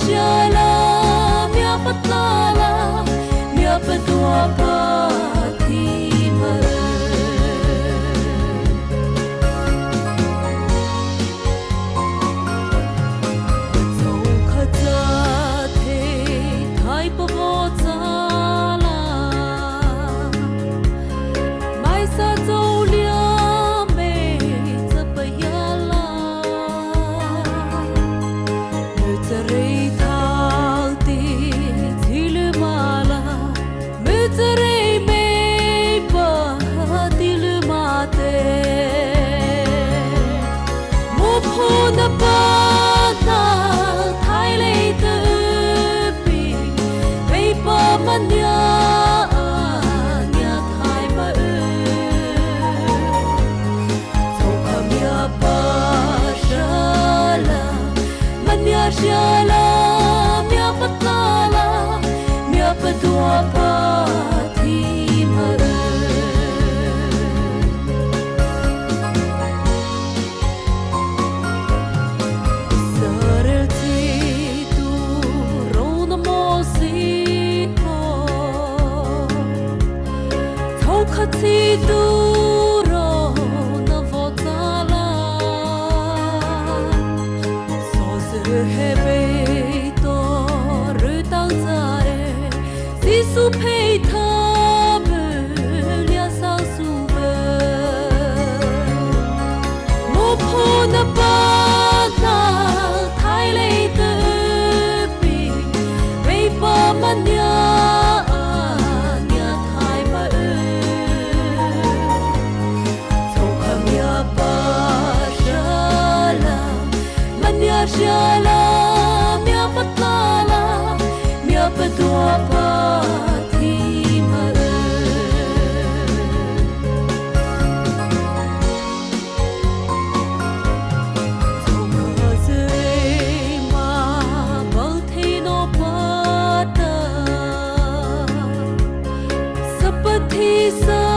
Shala mia patlala mia patua patima zo khata the thai pavota la mai sa zo lia me zapayala mutere Shala mia patlala mia patua patima sarati tu rona mosito thokati tu su pei tha lia sa su mo pho na pa ta thai le te pi vei pa manya nya thai pa so kham ya pa shala manya shala mya patlala mya patua pa Sa